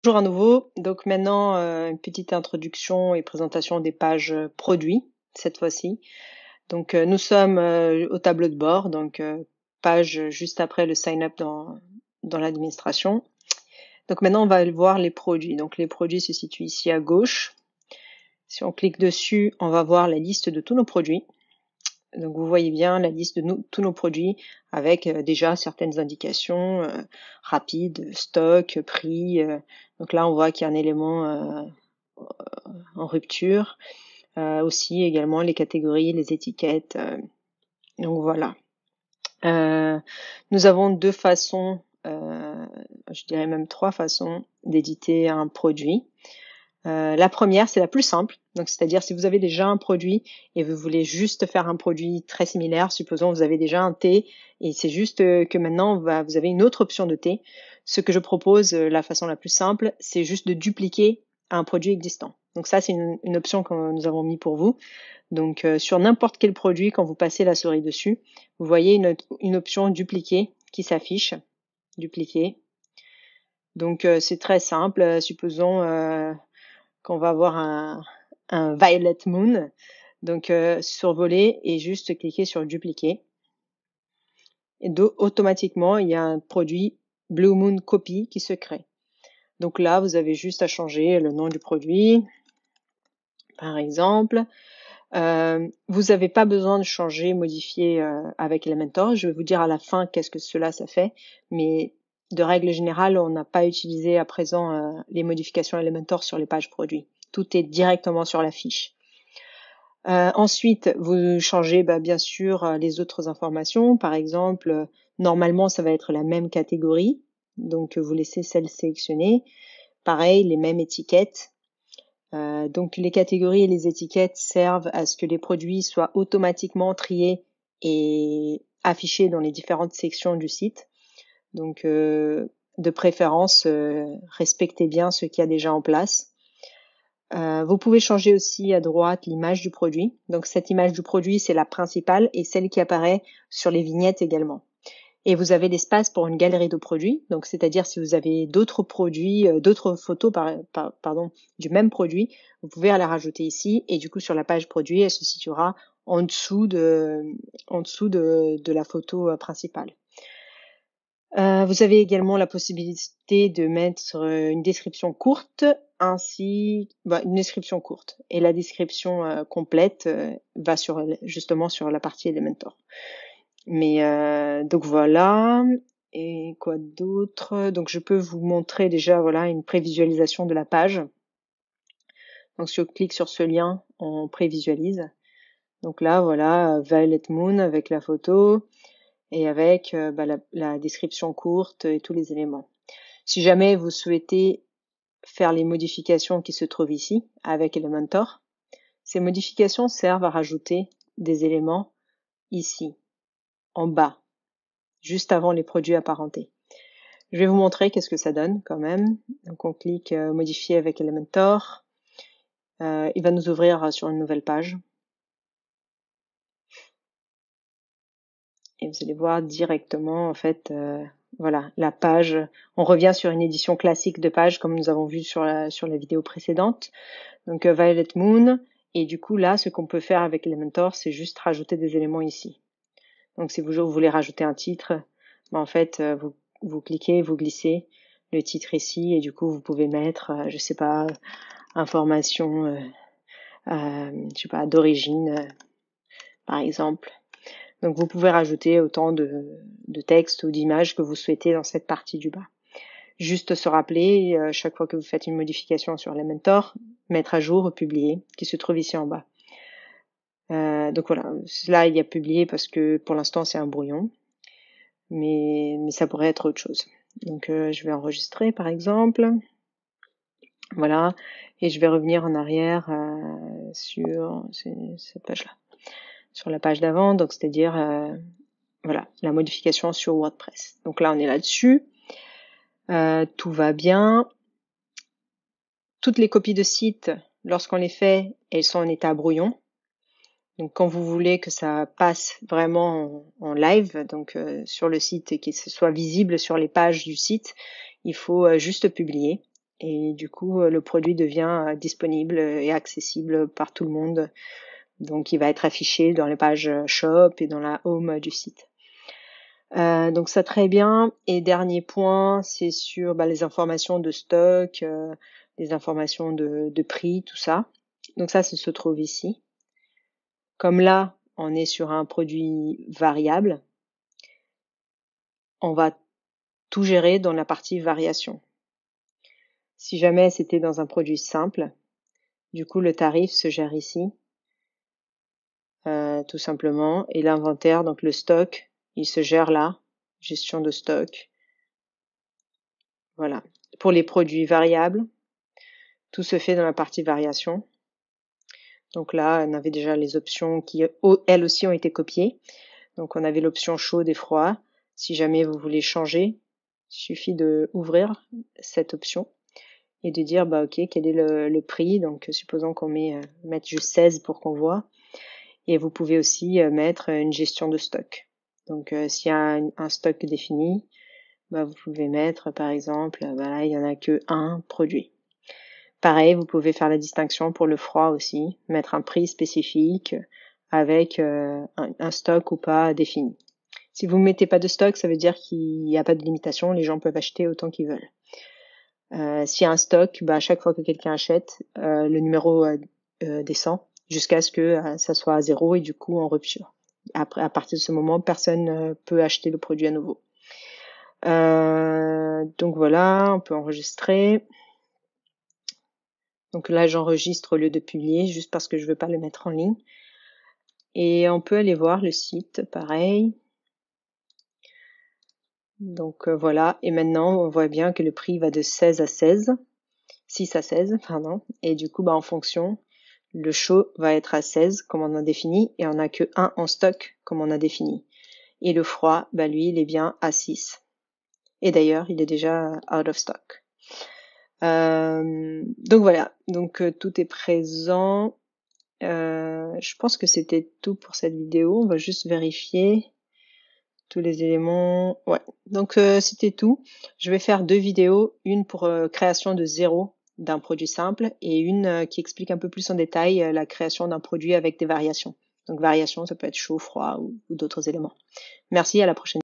Bonjour à nouveau. Donc maintenant, une petite introduction et présentation des pages produits, cette fois-ci. Donc nous sommes au tableau de bord, donc page juste après le sign-up dans l'administration. Donc maintenant, on va voir les produits. Donc les produits se situent ici à gauche. Si on clique dessus, on va voir la liste de tous nos produits. Donc vous voyez bien la liste de tous nos produits avec déjà certaines indications rapides, stock, prix. Donc là, on voit qu'il y a un élément en rupture. Aussi également les catégories, les étiquettes. Donc voilà. Nous avons deux façons, je dirais même trois façons d'éditer un produit. La première, c'est la plus simple. Donc, c'est-à-dire si vous avez déjà un produit et vous voulez juste faire un produit très similaire, supposons vous avez déjà un thé et c'est juste que maintenant vous avez une autre option de thé. Ce que je propose, la façon la plus simple, c'est juste de dupliquer un produit existant. Donc ça, c'est une option que nous avons mis pour vous. Donc sur n'importe quel produit, quand vous passez la souris dessus, vous voyez une option dupliquer qui s'affiche. Dupliquer. Donc c'est très simple. Supposons qu'on va avoir un Violet Moon. Donc survoler et juste cliquer sur dupliquer. Et automatiquement, il y a un produit Blue Moon Copy qui se crée. Donc là, vous avez juste à changer le nom du produit, par exemple. Vous n'avez pas besoin de changer, modifier avec Elementor. Je vais vous dire à la fin qu'est-ce que cela ça fait. Mais de règle générale, on n'a pas utilisé à présent les modifications Elementor sur les pages produits. Tout est directement sur la fiche. Ensuite, vous changez bien sûr les autres informations. Par exemple, normalement, ça va être la même catégorie. Donc, vous laissez celle sélectionnée. Pareil, les mêmes étiquettes. Donc, les catégories et les étiquettes servent à ce que les produits soient automatiquement triés et affichés dans les différentes sections du site. Donc, de préférence, respectez bien ce qu'il y a déjà en place. Vous pouvez changer aussi à droite l'image du produit. Donc cette image du produit, c'est la principale et celle qui apparaît sur les vignettes également. Et vous avez l'espace pour une galerie de produits. Donc c'est-à-dire si vous avez d'autres produits, d'autres photos du même produit, vous pouvez la rajouter ici et du coup sur la page produit, elle se situera en dessous de la photo principale. Vous avez également la possibilité de mettre une description courte une description courte et la description complète va justement sur la partie Elementor. Mais donc voilà. Et quoi d'autre? Donc je peux vous montrer déjà voilà une prévisualisation de la page. Donc si on clique sur ce lien, on prévisualise. Donc là voilà Violet Moon avec la photo et avec la description courte et tous les éléments. Si jamais vous souhaitez faire les modifications qui se trouvent ici avec Elementor, ces modifications servent à rajouter des éléments ici, en bas, juste avant les produits apparentés. Je vais vous montrer qu'est-ce que ça donne quand même. Donc on clique modifier avec Elementor. Il va nous ouvrir sur une nouvelle page. Et vous allez voir directement en fait voilà la page. On revient sur une édition classique de page comme nous avons vu sur la vidéo précédente. Donc Violet Moon. Et du coup là, ce qu'on peut faire avec Elementor, c'est juste rajouter des éléments ici. Donc si vous voulez rajouter un titre, en fait vous cliquez, vous glissez le titre ici et du coup vous pouvez mettre, je sais pas, information, je sais pas, d'origine par exemple. Donc vous pouvez rajouter autant de texte ou d'images que vous souhaitez dans cette partie du bas. Juste se rappeler, chaque fois que vous faites une modification sur Elementor, mettre à jour ou publier, qui se trouve ici en bas. Donc voilà, là il y a publié parce que pour l'instant c'est un brouillon, mais ça pourrait être autre chose. Donc je vais enregistrer par exemple. Voilà, et je vais revenir en arrière sur cette page-là, sur la page d'avant, donc c'est-à-dire voilà, la modification sur WordPress. Donc là, on est là-dessus. Tout va bien. Toutes les copies de sites, lorsqu'on les fait, elles sont en état brouillon. Donc quand vous voulez que ça passe vraiment en live, donc sur le site et que ce soit visible sur les pages du site, il faut juste publier. et du coup le produit devient disponible et accessible par tout le monde. Donc il va être affiché dans les pages shop et dans la home du site. Donc ça très bien. Et dernier point, c'est sur les informations de stock, les informations de prix, tout ça. Donc ça se trouve ici. Comme là, on est sur un produit variable, on va tout gérer dans la partie variation. Si jamais c'était dans un produit simple, du coup le tarif se gère ici, tout simplement. Et l'inventaire, donc le stock, il se gère là, gestion de stock. Voilà. Pour les produits variables, tout se fait dans la partie variation. Donc là, on avait déjà les options qui, elles aussi, ont été copiées. Donc on avait l'option chaude et froid. Si jamais vous voulez changer, il suffit de ouvrir cette option et de dire ok, quel est le prix. Donc supposons qu'on mette juste 16 pour qu'on voit. Et vous pouvez aussi mettre une gestion de stock. Donc s'il y a un stock défini, vous pouvez mettre par exemple, là il y en a que un produit. Pareil, vous pouvez faire la distinction pour le froid aussi, mettre un prix spécifique avec un stock ou pas défini. Si vous ne mettez pas de stock, ça veut dire qu'il n'y a pas de limitation, les gens peuvent acheter autant qu'ils veulent. S'il y a un stock, à chaque fois que quelqu'un achète, le numéro descend jusqu'à ce que ça soit à 0 et du coup en rupture. Après, à partir de ce moment, personne ne peut acheter le produit à nouveau. Donc voilà, on peut enregistrer. Donc là, j'enregistre au lieu de publier, juste parce que je veux pas le mettre en ligne. Et on peut aller voir le site, pareil. Donc voilà, et maintenant on voit bien que le prix va de 6 à 16, pardon. Et du coup, en fonction, le chaud va être à 16 comme on a défini, et on n'a que 1 en stock comme on a défini. Et le froid, lui, il est bien à 6. Et d'ailleurs, il est déjà out of stock. Donc voilà, donc tout est présent. Je pense que c'était tout pour cette vidéo. On va juste vérifier tous les éléments. Ouais, donc c'était tout. Je vais faire 2 vidéos, une pour création de zéro d'un produit simple et une qui explique un peu plus en détail la création d'un produit avec des variations. Donc variations, ça peut être chaud, froid ou d'autres éléments. Merci, à la prochaine.